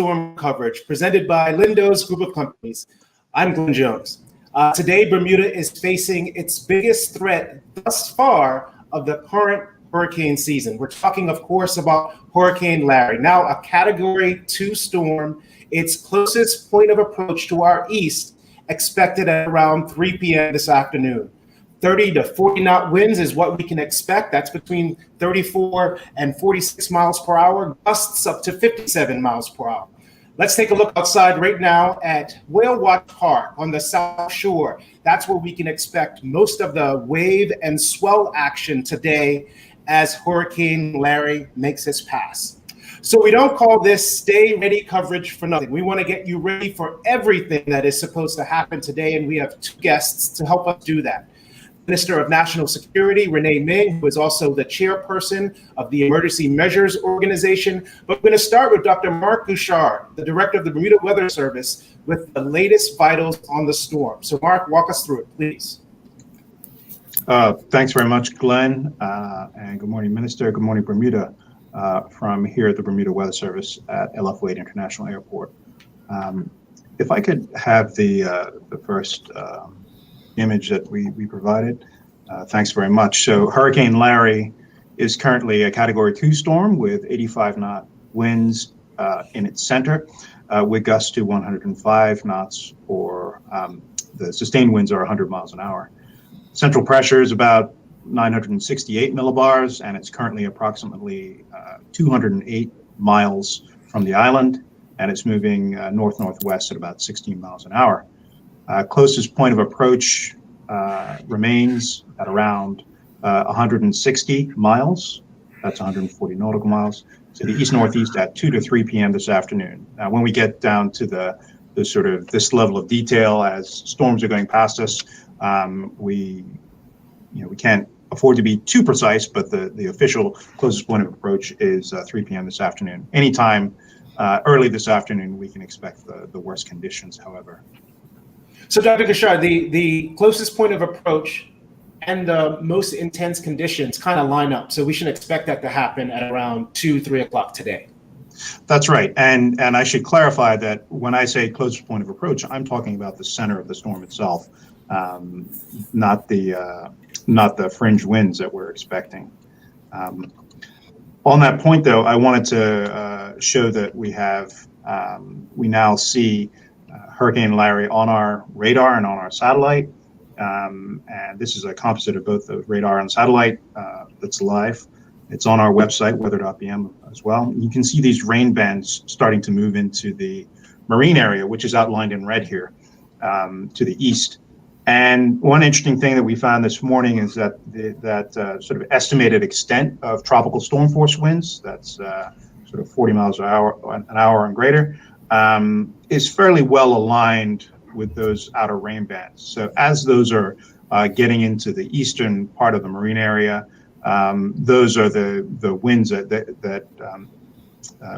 storm coverage presented by Lindo's Group of Companies. I'm Glenn Jones. Today, Bermuda is facing its biggest threat thus far of the current hurricane season. We're talking, of course, about Hurricane Larry, now a Category 2 storm. Its closest point of approach to our east expected at around 3 p.m. this afternoon. 30 to 40 knot winds is what we can expect. That's between 34 and 46 miles per hour, gusts up to 57 miles per hour. Let's take a look outside right now at Whale Watch Park on the South Shore. That's where we can expect most of the wave and swell action today as Hurricane Larry makes its pass. So we don't call this stay ready coverage for nothing. We want to get you ready for everything that is supposed to happen today, and we have two guests to help us do that. Minister of National Security, Renee Ming, who is also the chairperson of the Emergency Measures Organization. But we're going to start with Dr. Mark Bouchard, the director of the Bermuda Weather Service, with the latest vitals on the storm. So Mark, walk us through it, please. Thanks very much, Glenn, and good morning, Minister. Good morning, Bermuda, from here at the Bermuda Weather Service at LF Wade International Airport. If I could have the first image that we provided. Thanks very much. So Hurricane Larry is currently a Category 2 storm with 85 knot winds in its center, with gusts to 105 knots, or the sustained winds are 100 miles an hour. Central pressure is about 968 millibars, and it's currently approximately 208 miles from the island, and it's moving north-northwest at about 16 miles an hour. Closest point of approach remains at around 160 miles. That's 140 nautical miles to the east-northeast at 2 to 3 p.m. this afternoon. Now, when we get down to the sort of this level of detail as storms are going past us, we can't afford to be too precise, but the official closest point of approach is 3 p.m. this afternoon. Anytime early this afternoon, we can expect the worst conditions, however. So, Dr. Bouchard, the closest point of approach and the most intense conditions kind of line up. So we should expect that to happen at around 2, 3 o'clock today. That's right. And I should clarify that when I say closest point of approach, I'm talking about the center of the storm itself, not the fringe winds that we're expecting. On that point, though, I wanted to show that we now see Hurricane Larry on our radar and on our satellite. And this is a composite of both the radar and satellite that's live. It's on our website, weather.bm, as well. You can see these rain bands starting to move into the marine area, which is outlined in red here, to the east. And one interesting thing that we found this morning is that that sort of estimated extent of tropical storm force winds, that's sort of 40 miles an hour and greater, is fairly well aligned with those outer rain bands. So as those are getting into the eastern part of the marine area, those are the winds that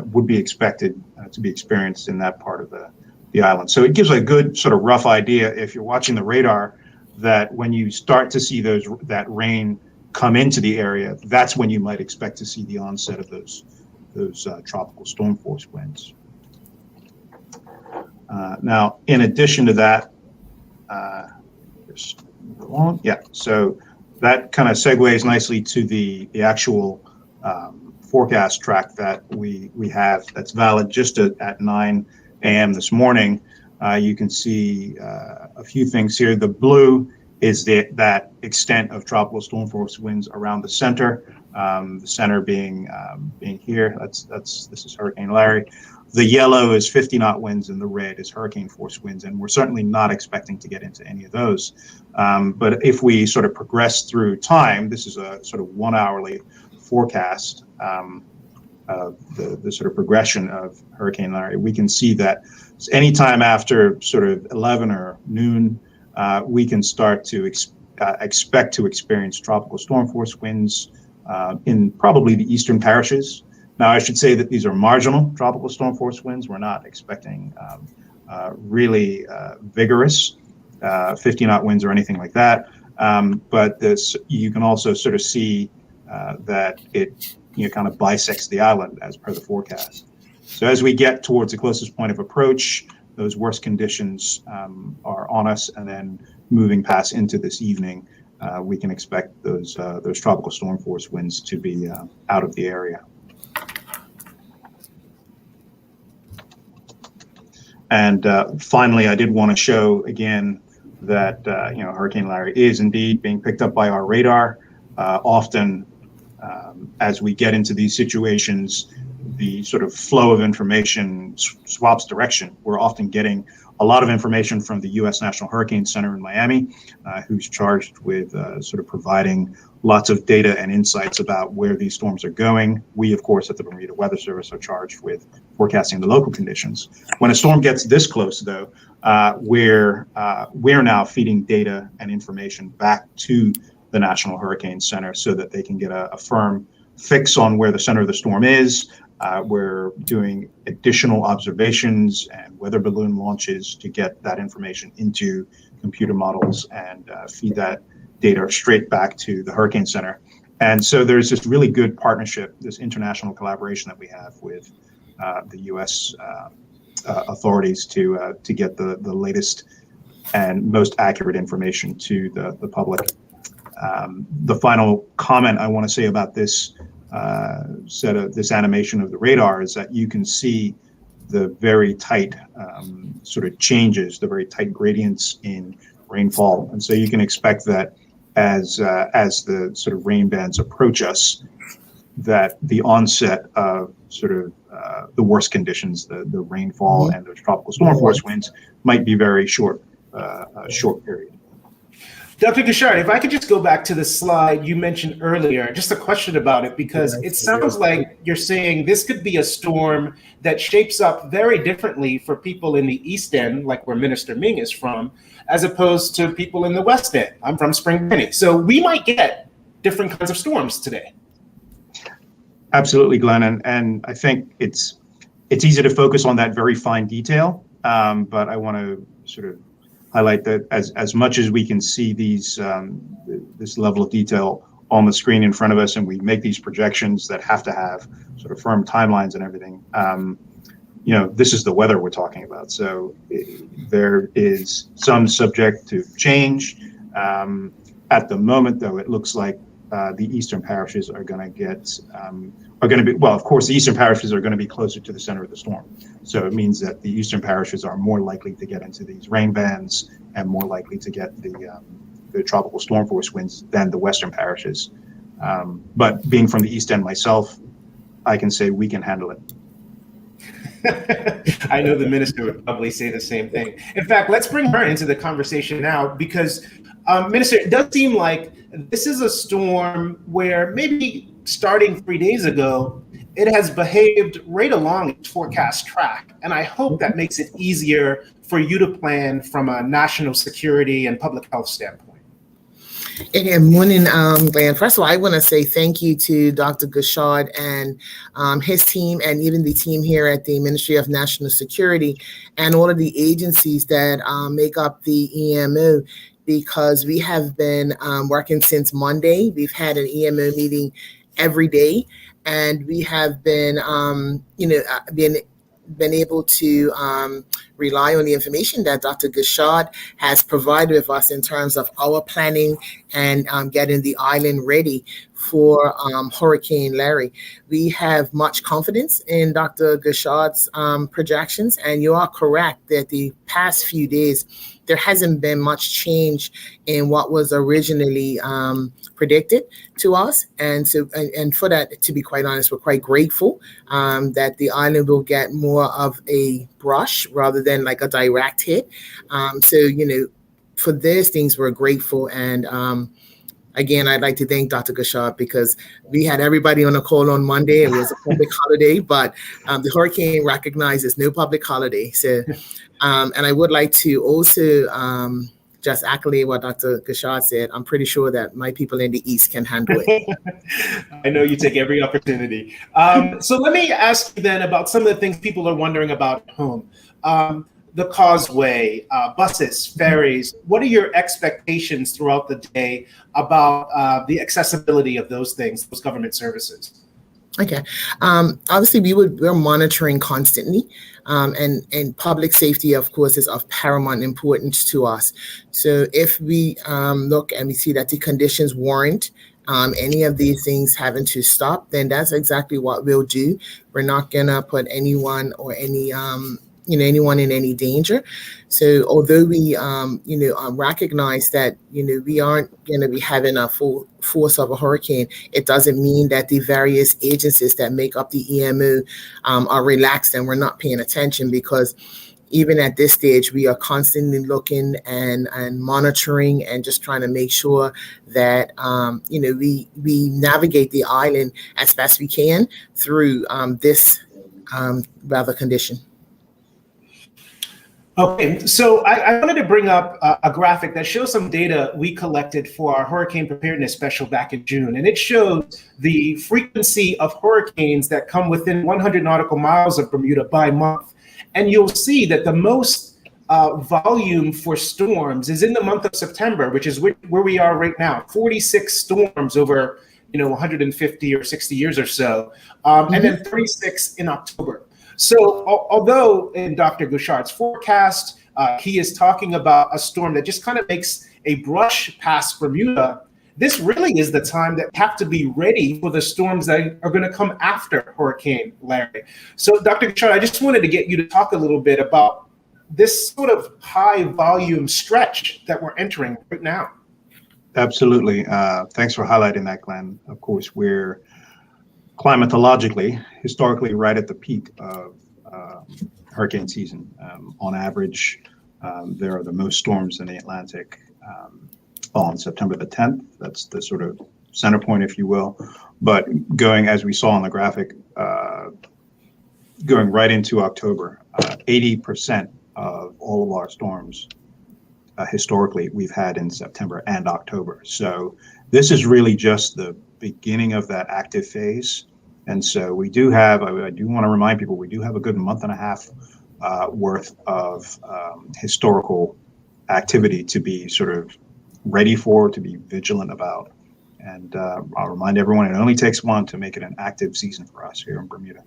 would be expected to be experienced in that part of the island. So it gives a good sort of rough idea, if you're watching the radar, that when you start to see that rain come into the area, that's when you might expect to see the onset of those tropical storm force winds. Now, in addition to that, just move along. Yeah, so that kind of segues nicely to the actual forecast track that we have that's valid just at 9 a.m. this morning. You can see a few things here. The blue is that extent of tropical storm force winds around the center. The center being here. This is Hurricane Larry. The yellow is 50 knot winds, and the red is hurricane force winds, and we're certainly not expecting to get into any of those. But if we sort of progress through time, this is a sort of 1 hourly forecast of the sort of progression of Hurricane Larry. We can see that anytime after sort of 11 or noon, we can start to expect to experience tropical storm force winds in probably the eastern parishes. Now, I should say that these are marginal tropical storm force winds. We're not expecting really vigorous 50 knot winds or anything like that. But you can also sort of see that it kind of bisects the island as per the forecast. So as we get towards the closest point of approach, those worst conditions are on us, and then moving past into this evening, we can expect those tropical storm force winds to be out of the area. And finally, I did want to show again that Hurricane Larry is indeed being picked up by our radar. Often, as we get into these situations, the sort of flow of information swaps direction. We're often getting a lot of information from the U.S. National Hurricane Center in Miami, who's charged with sort of providing lots of data and insights about where these storms are going. We, of course, at the Bermuda Weather Service are charged with forecasting the local conditions. When a storm gets this close, though, we're now feeding data and information back to the National Hurricane Center so that they can get a firm fix on where the center of the storm is. We're doing additional observations and weather balloon launches to get that information into computer models and feed that data straight back to the Hurricane Center. And so there's this really good partnership, this international collaboration that we have with the U.S. Authorities to get the latest and most accurate information to the public. The final comment I want to say about this this animation of the radar is that you can see the very tight sort of changes, the very tight gradients in rainfall, and so you can expect that as the sort of rain bands approach us, that the onset of sort of the worst conditions, the rainfall and those tropical storm force winds might be very short period. Dr. Guichard, if I could just go back to the slide you mentioned earlier, just a question about it, because it sounds like you're saying this could be a storm that shapes up very differently for people in the East End, like where Minister Ming is from, as opposed to people in the West End. I'm from Spring Benning. So we might get different kinds of storms today. Absolutely, Glenn. And I think it's easy to focus on that very fine detail, but I want to sort of highlight that as much as we can see these this level of detail on the screen in front of us, and we make these projections that have to have sort of firm timelines and everything, this is the weather we're talking about. So there is some subject to change. At the moment, though, it looks like the eastern parishes are going to be, well, of course, the eastern parishes are going to be closer to the center of the storm. So it means that the eastern parishes are more likely to get into these rain bands and more likely to get the tropical storm force winds than the western parishes. But being from the East End myself, I can say we can handle it. I know the minister would probably say the same thing. In fact, let's bring her into the conversation now, because Minister, it does seem like this is a storm where maybe starting 3 days ago, it has behaved right along its forecast track. And I hope that makes it easier for you to plan from a national security and public health standpoint. Good morning, Glenn. First of all, I want to say thank you to Dr. Guichard and his team, and even the team here at the Ministry of National Security and all of the agencies that make up the EMO, because we have been working since Monday. We've had an EMO meeting every day, and we have been, been able to rely on the information that Dr. Guichard has provided with us in terms of our planning and getting the island ready for Hurricane Larry. We have much confidence in Dr. Guichard's projections, and you are correct that the past few days, there hasn't been much change in what was originally predicted to us. And so, and for that, to be quite honest, we're quite grateful that the island will get more of a brush rather than like a direct hit. For these things, we're grateful. And again, I'd like to thank Dr. Guichard, because we had everybody on a call on Monday. It was a public holiday, but the hurricane recognizes no public holiday. So, and I would like to also just accolade what Dr. Guichard said. I'm pretty sure that my people in the East can handle it. I know you take every opportunity. So let me ask you then about some of the things people are wondering about at home. The causeway, buses, ferries. What are your expectations throughout the day about the accessibility of those things, those government services? Okay. Obviously, we're monitoring constantly, and public safety, of course, is of paramount importance to us. So if we look and we see that the conditions warrant any of these things having to stop, then that's exactly what we'll do. We're not gonna put anyone or anyone in any danger. So although we recognize that we aren't going to be having a full force of a hurricane, it doesn't mean that the various agencies that make up the EMO are relaxed and we're not paying attention, because even at this stage, we are constantly looking and monitoring and just trying to make sure that we navigate the island as best we can through this weather condition. Okay, so I wanted to bring up a graphic that shows some data we collected for our hurricane preparedness special back in June. And it shows the frequency of hurricanes that come within 100 nautical miles of Bermuda by month. And you'll see that the most volume for storms is in the month of September, which is where we are right now, 46 storms over 150 or 60 years or so, and then 36 in October. So although in Dr. Gouchard's forecast, he is talking about a storm that just kind of makes a brush past Bermuda, this really is the time that have to be ready for the storms that are going to come after Hurricane Larry. So Dr. Gouchard, I just wanted to get you to talk a little bit about this sort of high volume stretch that we're entering right now. Absolutely. Thanks for highlighting that, Glenn. Of course, we're climatologically, historically, right at the peak of hurricane season. On average, there are the most storms in the Atlantic on September the 10th. That's the sort of center point, if you will. But going, as we saw on the graphic, going right into October, 80% of all of our storms historically we've had in September and October. So this is really just the beginning of that active phase. And so we do have, I do want to remind people, we do have a good month and a half worth of historical activity to be sort of ready for, to be vigilant about. And I'll remind everyone, it only takes one to make it an active season for us here in Bermuda.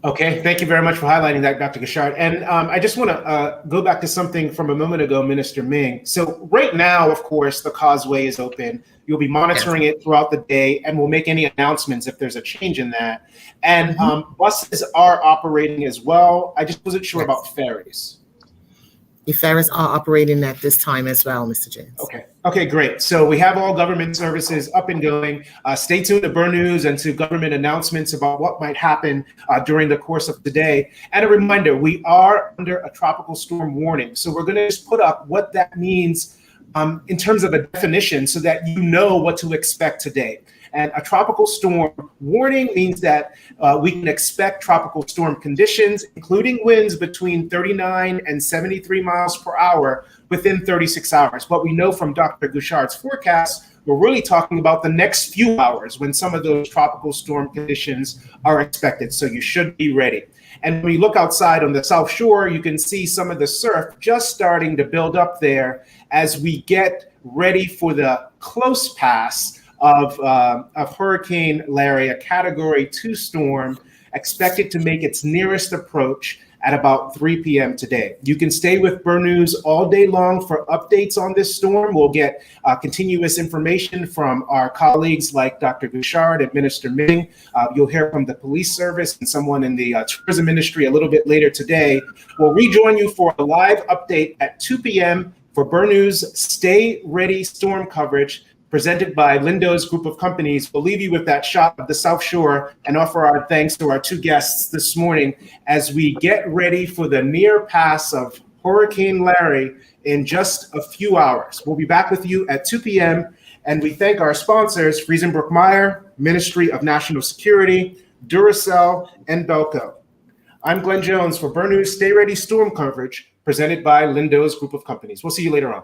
Okay, thank you very much for highlighting that, Dr. Gouchard. And I just want to go back to something from a moment ago, Minister Ming. So right now, of course, the causeway is open. You'll be monitoring it throughout the day, and we'll make any announcements if there's a change in that. And buses are operating as well. I just wasn't sure about ferries. The ferries are operating at this time as well, Mr. James. Okay, great. So we have all government services up and going. Stay tuned to Burn News and to government announcements about what might happen during the course of the day. And a reminder, we are under a tropical storm warning. So we're going to just put up what that means in terms of a definition so that you know what to expect today. And a tropical storm warning means that we can expect tropical storm conditions, including winds between 39 and 73 miles per hour within 36 hours. What we know from Dr. Gouchard's forecast, we're really talking about the next few hours when some of those tropical storm conditions are expected. So you should be ready. And when you look outside on the South Shore, you can see some of the surf just starting to build up there as we get ready for the close pass of Hurricane Larry, a Category 2 storm expected to make its nearest approach at about 3 p.m. today. You can stay with Burn News all day long for updates on this storm. We'll get continuous information from our colleagues like Dr. Gouchard and Minister Ming. You'll hear from the police service and someone in the tourism industry a little bit later today. We'll rejoin you for a live update at 2 p.m. for Burn News Stay Ready storm coverage, presented by Lindo's group of companies. We'll leave you with that shot of the South Shore and offer our thanks to our two guests this morning as we get ready for the near pass of Hurricane Larry in just a few hours. We'll be back with you at 2 p.m. And we thank our sponsors, Friesenbrook Meyer, Ministry of National Security, Duracell, and Belco. I'm Glenn Jones for Burn News Stay Ready storm coverage, presented by Lindo's group of companies. We'll see you later on.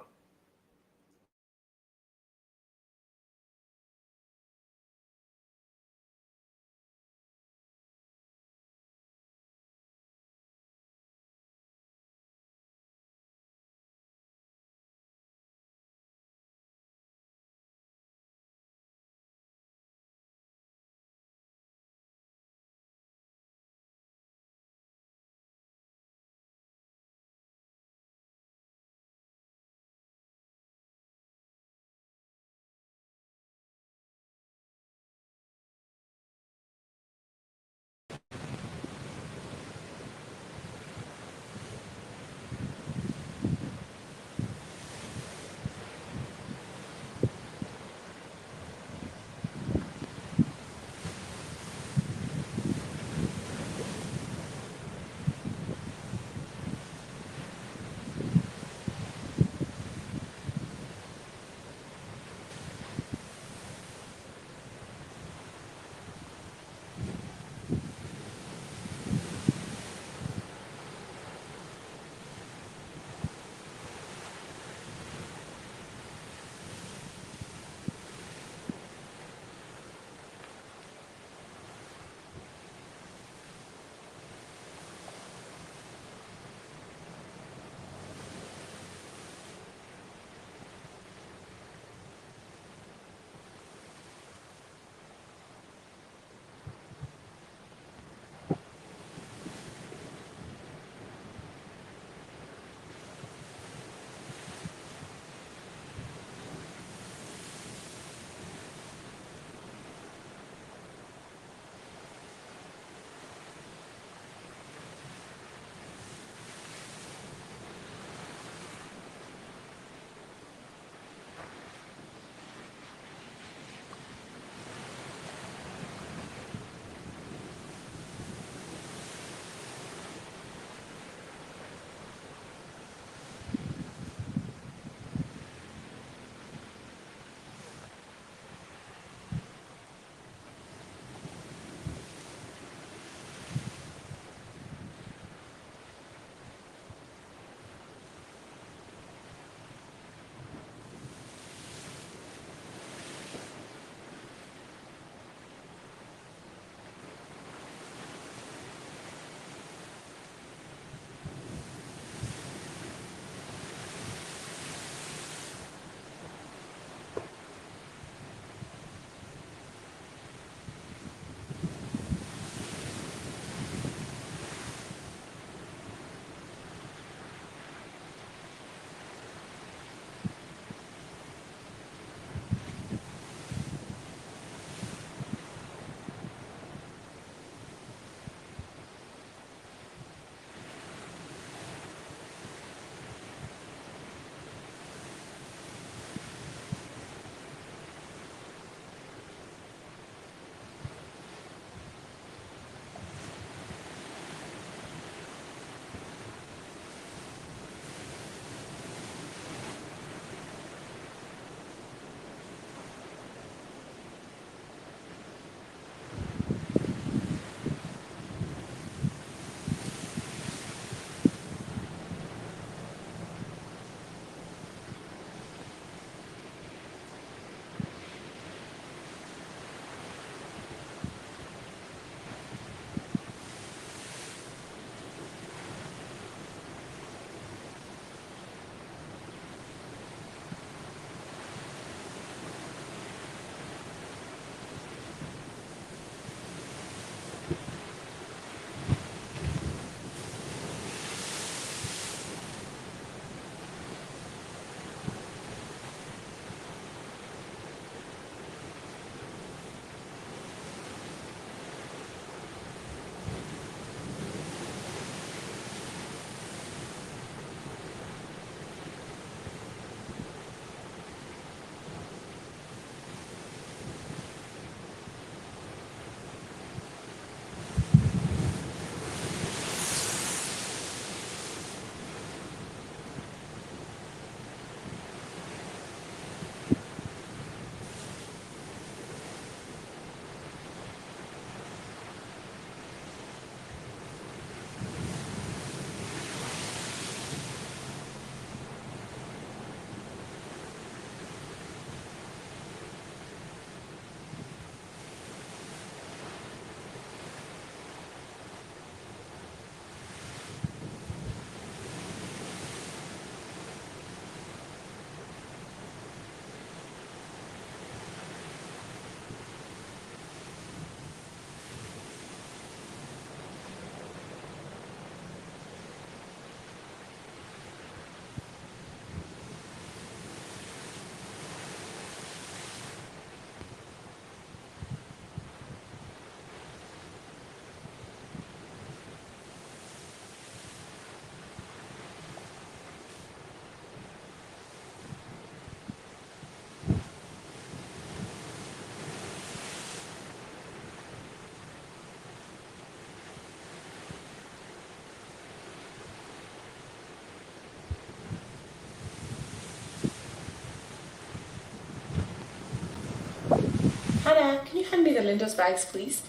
Can you hand me the Lindo's bags, please?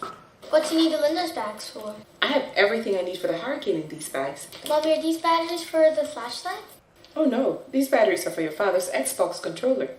What do you need the Lindo's bags for? I have everything I need for the hurricane in these bags. Mommy, are these batteries for the flashlight? Oh no, these batteries are for your father's Xbox controller.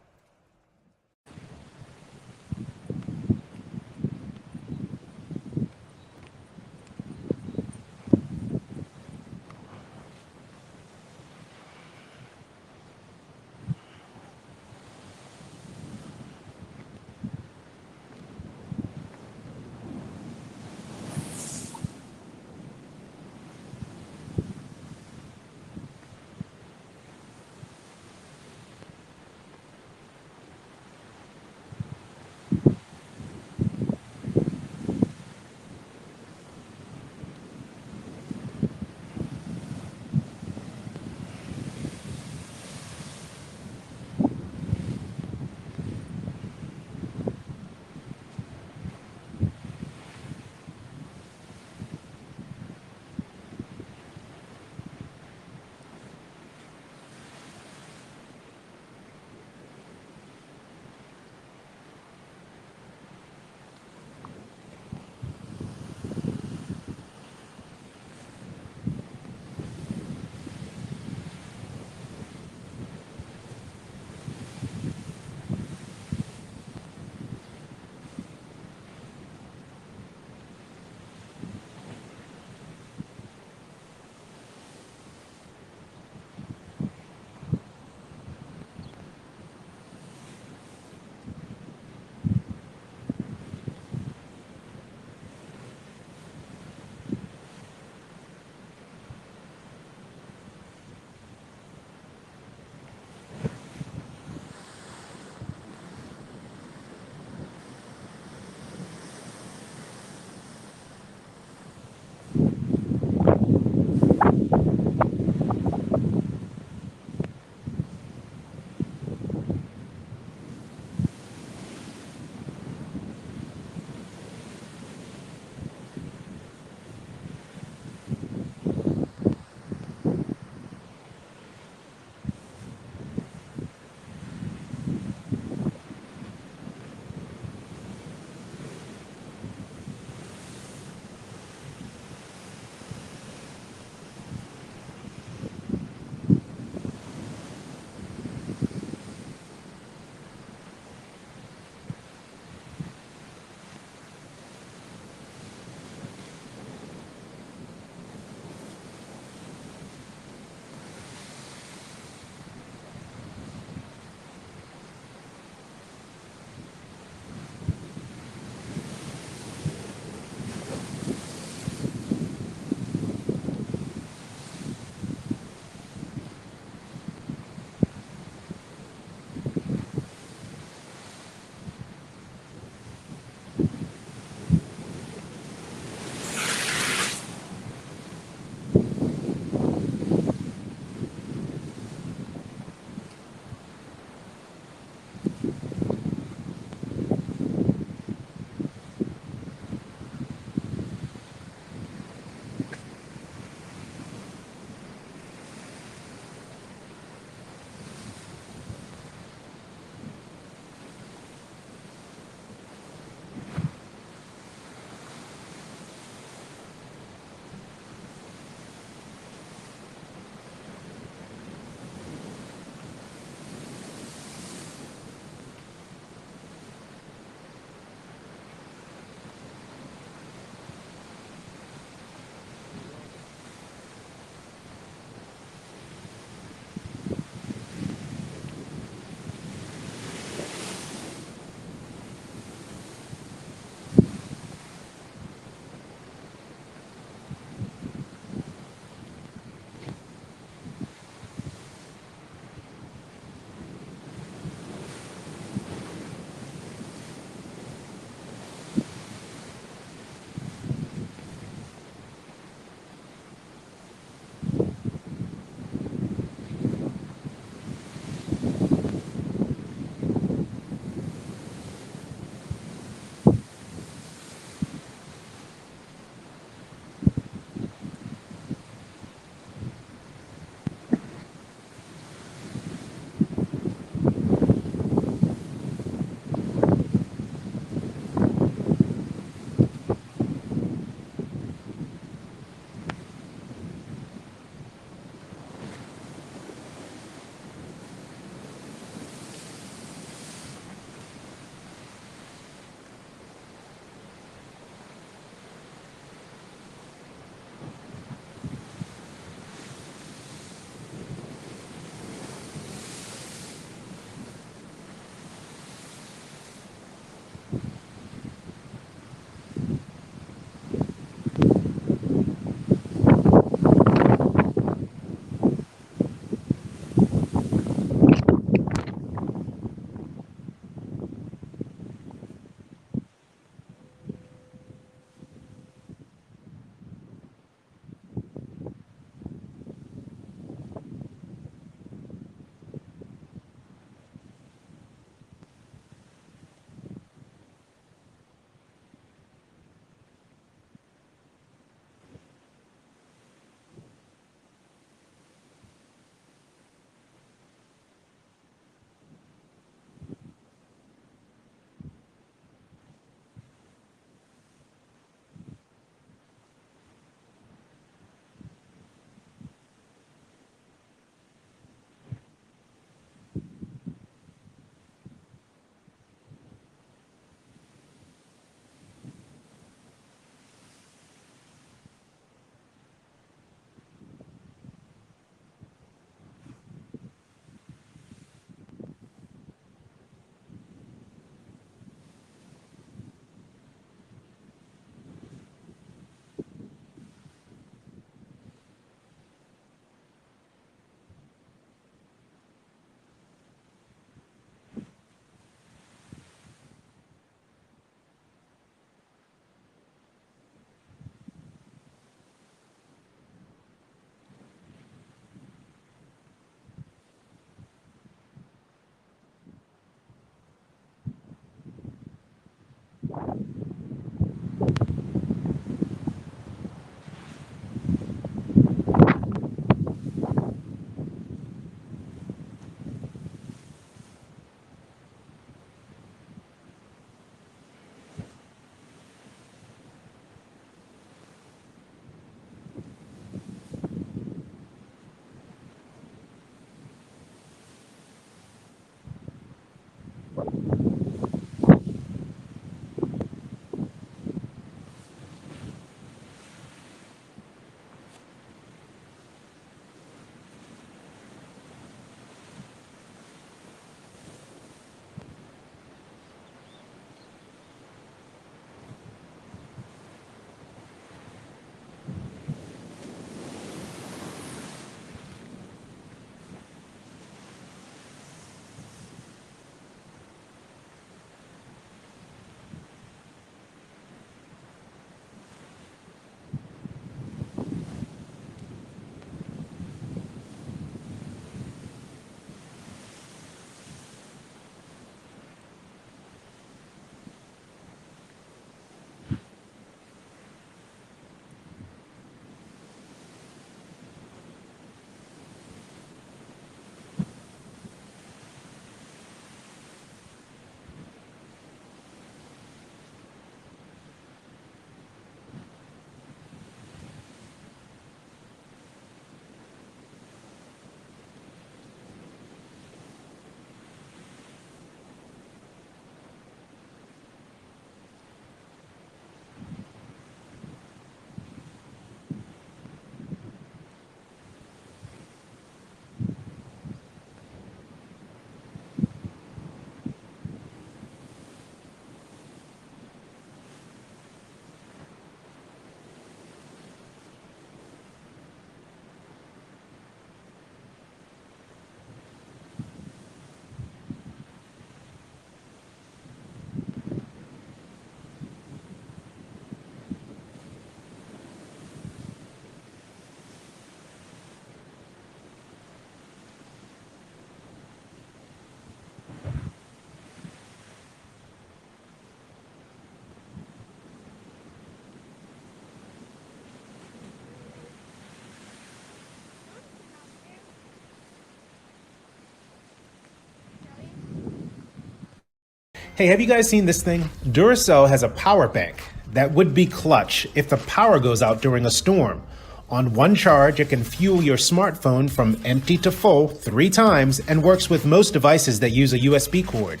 Hey, have you guys seen this thing? Duracell has a power bank that would be clutch if the power goes out during a storm. On one charge, it can fuel your smartphone from empty to full 3 times and works with most devices that use a USB cord.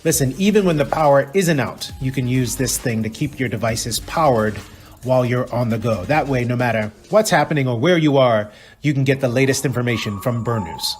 Listen, even when the power isn't out, you can use this thing to keep your devices powered while you're on the go. That way, no matter what's happening or where you are, you can get the latest information from Burn News.